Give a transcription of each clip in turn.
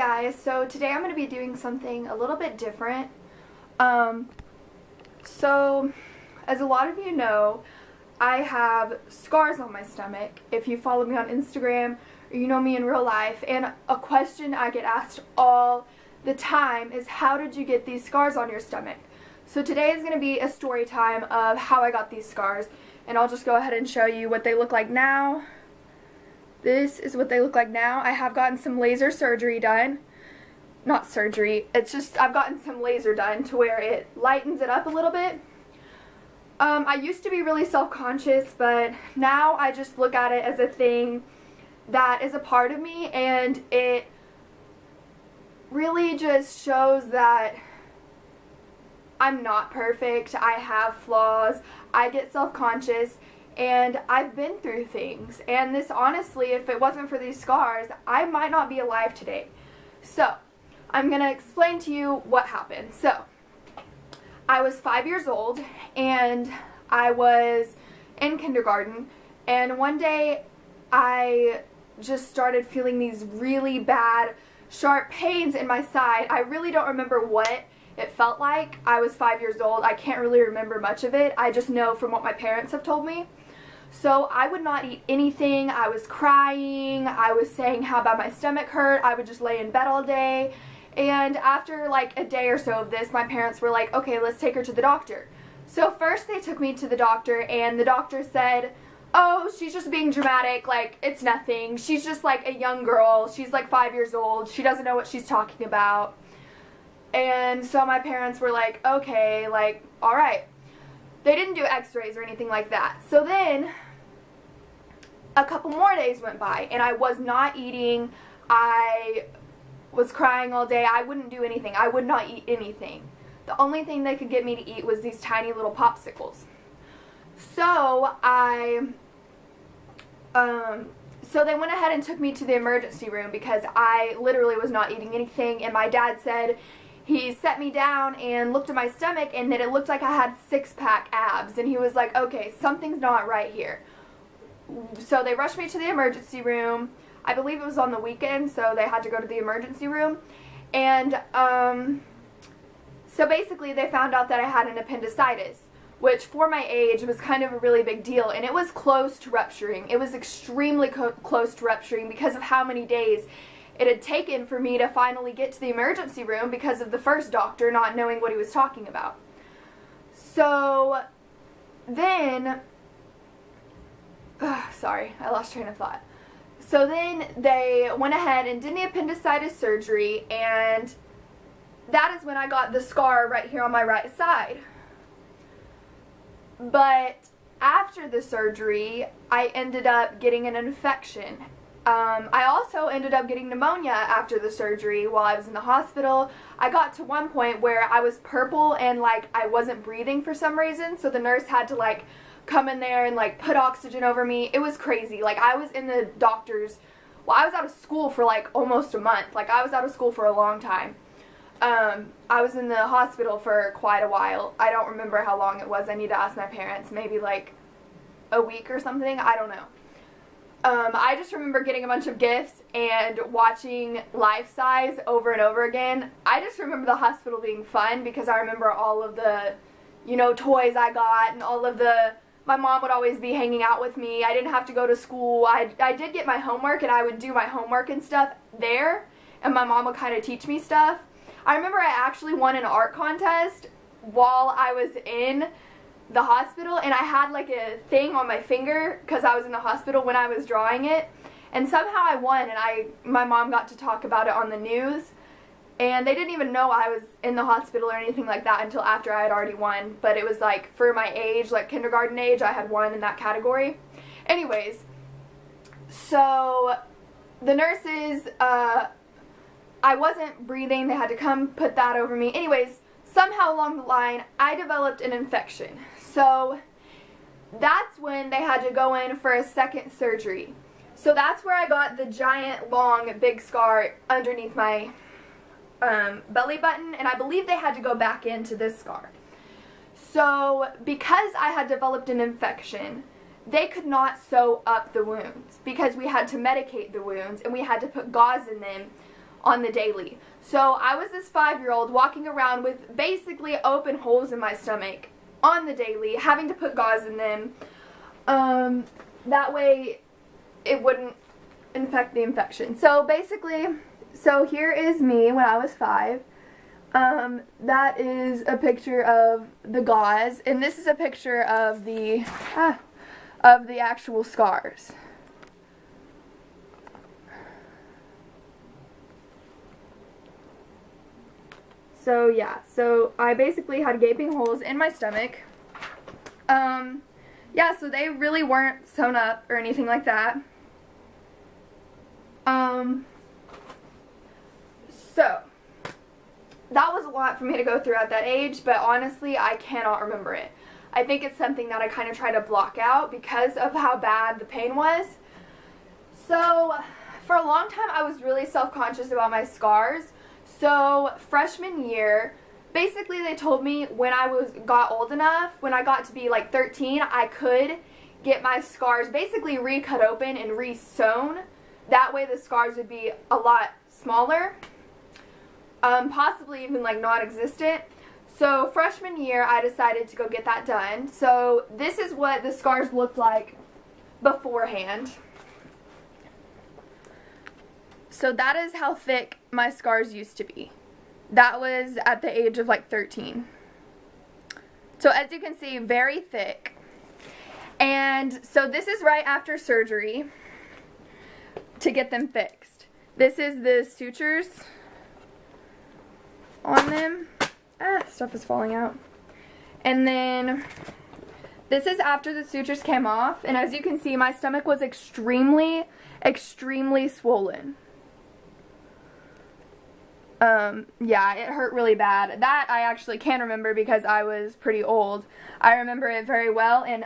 guys, so today I'm going to be doing something a little bit different. So as a lot of you know, I have scars on my stomach. If you follow me on Instagram or you know me in real life, and a question I get asked all the time is, how did you get these scars on your stomach? So today is going to be a story time of how I got these scars, and I'll just go ahead and show you what they look like now. This is what they look like now. I have gotten some laser surgery done. Not surgery, it's just I've gotten some laser done to where it lightens it up a little bit. I used to be really self-conscious, but now I just look at it as a thing that is a part of me, and it really just shows that I'm not perfect. I have flaws. I get self-conscious. And I've been through things, and this, honestly, if it wasn't for these scars, I might not be alive today. So I'm gonna explain to you what happened. So I was 5 years old, and I was in kindergarten, and one day I just started feeling these really bad sharp pains in my side. I really don't remember what it felt like. I was 5 years old. I can't really remember much of it. I just know from what my parents have told me. So I would not eat anything. I was crying. I was saying how bad my stomach hurt. I would just lay in bed all day. And after like a day or so of this, my parents were like, okay, let's take her to the doctor. So first they took me to the doctor, and the doctor said, oh, she's just being dramatic, like it's nothing. She's just like a young girl. She's like 5 years old. She doesn't know what she's talking about. And so my parents were like, okay, like, all right. They didn't do x-rays or anything like that. So then a couple more days went by, and I was not eating. I was crying all day. I wouldn't do anything. I would not eat anything. The only thing they could get me to eat was these tiny little popsicles. So so they went ahead and took me to the emergency room because I literally was not eating anything, and my dad said, he set me down and looked at my stomach, and then it looked like I had six-pack abs, and he was like, okay, something's not right here. So they rushed me to the emergency room. I believe it was on the weekend, so they had to go to the emergency room. And so basically they found out that I had an appendicitis, which for my age was kind of a really big deal, and it was close to rupturing. It was extremely close to rupturing because of how many days it had taken for me to finally get to the emergency room because of the first doctor not knowing what he was talking about. So then, sorry, I lost train of thought. So then they went ahead and did the appendicitis surgery, and that is when I got the scar right here on my right side. But after the surgery, I ended up getting an infection. I also ended up getting pneumonia after the surgery while I was in the hospital. I got to one point where I was purple and like I wasn't breathing for some reason, so the nurse had to like come in there and like put oxygen over me. It was crazy. Like I was in the doctor's, well, I was out of school for like almost a month. Like I was out of school for a long time. I was in the hospital for quite a while. I don't remember how long it was. I need to ask my parents. Maybe like a week or something. I don't know. I just remember getting a bunch of gifts and watching Life Size over and over again. I just remember the hospital being fun because I remember all of the, you know, toys I got, and all of the, my mom would always be hanging out with me. I didn't have to go to school. I did get my homework, and I would do my homework and stuff there, and my mom would kind of teach me stuff. I remember I actually won an art contest while I was in the hospital, and I had like a thing on my finger because I was in the hospital when I was drawing it, and somehow I won, and my mom got to talk about it on the news, and they didn't even know I was in the hospital or anything like that until after I had already won. But it was like for my age, like kindergarten age, I had won in that category. Anyways, so the nurses, I wasn't breathing. They had to come put that over me. Anyways, somehow along the line, I developed an infection. So that's when they had to go in for a second surgery. So that's where I got the giant, long, big scar underneath my belly button, and I believe they had to go back into this scar. So because I had developed an infection, they could not sew up the wounds because we had to medicate the wounds, and we had to put gauze in them on the daily. So I was this 5-year-old walking around with basically open holes in my stomach on the daily, having to put gauze in them. That way it wouldn't infect the infection. So basically, so here is me when I was 5. That is a picture of the gauze, and this is a picture of the actual scars. So yeah, so I basically had gaping holes in my stomach. Yeah, so they really weren't sewn up or anything like that. So that was a lot for me to go through at that age, but honestly, I cannot remember it. I think it's something that I kind of try to block out because of how bad the pain was. So for a long time, I was really self-conscious about my scars. So freshman year, basically they told me when I got old enough, when I got to be like 13, I could get my scars basically recut open and re-sewn. That way the scars would be a lot smaller, possibly even like non-existent. So freshman year, I decided to go get that done. So this is what the scars looked like beforehand. So that is how thick my scars used to be. That was at the age of like 13. So as you can see, very thick. And so this is right after surgery to get them fixed. This is the sutures on them. Stuff is falling out. And then this is after the sutures came off. And as you can see, my stomach was extremely, extremely swollen. Yeah, it hurt really bad. That I actually can remember because I was pretty old. I remember it very well, and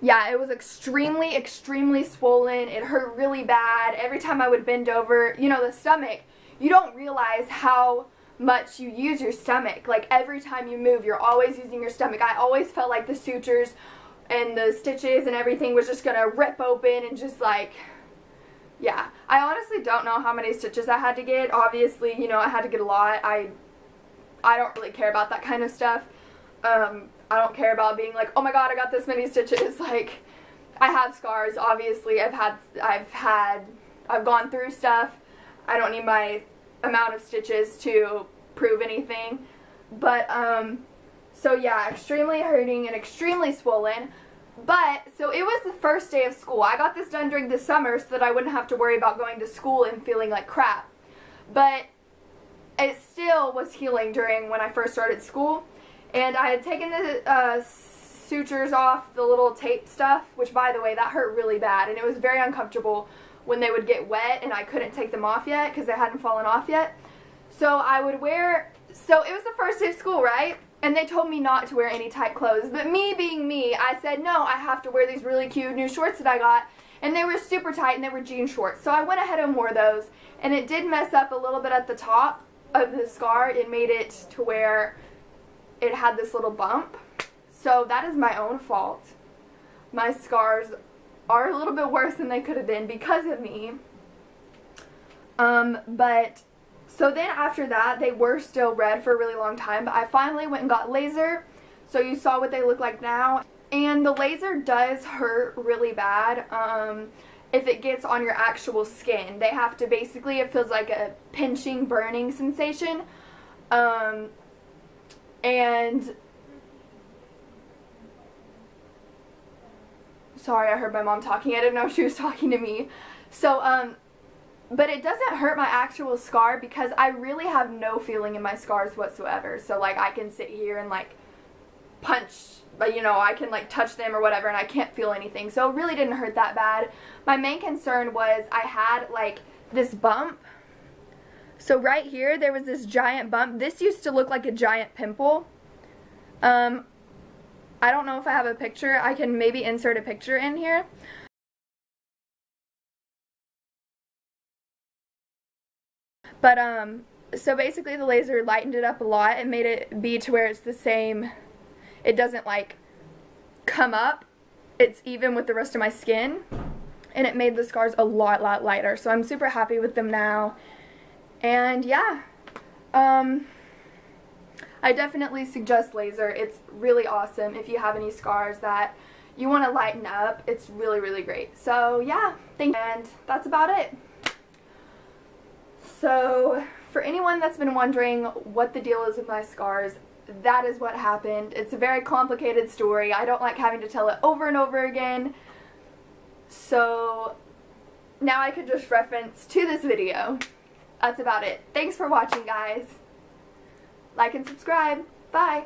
yeah, it was extremely, extremely swollen. It hurt really bad. Every time I would bend over, you know, the stomach, you don't realize how much you use your stomach. Like every time you move, you're always using your stomach. I always felt like the sutures and the stitches and everything was just gonna rip open and just like, yeah. I honestly don't know how many stitches I had to get. Obviously, you know, I had to get a lot. I don't really care about that kind of stuff. I don't care about being like, oh my god, I got this many stitches. Like, I have scars, obviously. I've gone through stuff. I don't need my amount of stitches to prove anything. But, so yeah, extremely hurting and extremely swollen. But, so it was the first day of school. I got this done during the summer so that I wouldn't have to worry about going to school and feeling like crap. But it still was healing during when I first started school. And I had taken the sutures off, the little tape stuff, which by the way, that hurt really bad. And it was very uncomfortable when they would get wet and I couldn't take them off yet because they hadn't fallen off yet. So I would wear, so it was the first day of school, right? And they told me not to wear any tight clothes. But me being me, I said, no, I have to wear these really cute new shorts that I got. And they were super tight and they were jean shorts. So I went ahead and wore those. And it did mess up a little bit at the top of the scar. It made it to where it had this little bump. So that is my own fault. My scars are a little bit worse than they could have been because of me. But so then after that, they were still red for a really long time, but I finally went and got laser. So you saw what they look like now. And the laser does hurt really bad if it gets on your actual skin. They have to basically, it feels like a pinching, burning sensation. And sorry, I heard my mom talking. I didn't know she was talking to me. So, but it doesn't hurt my actual scar because I really have no feeling in my scars whatsoever. So, like, I can sit here and, like, punch, but, you know, I can, like, touch them or whatever, and I can't feel anything. So, it really didn't hurt that bad. My main concern was I had, like, this bump. So, right here, there was this giant bump. This used to look like a giant pimple. I don't know if I have a picture. I can maybe insert a picture in here. But, so basically the laser lightened it up a lot and made it be to where it's the same, it doesn't like come up, it's even with the rest of my skin. and it made the scars a lot lighter. So I'm super happy with them now. And yeah, I definitely suggest laser. It's really awesome if you have any scars that you want to lighten up. It's really great. So yeah, thank you. And that's about it. So for anyone that's been wondering what the deal is with my scars, that is what happened. It's a very complicated story. I don't like having to tell it over and over again. So now I could just reference to this video. That's about it. Thanks for watching, guys. Like and subscribe. Bye.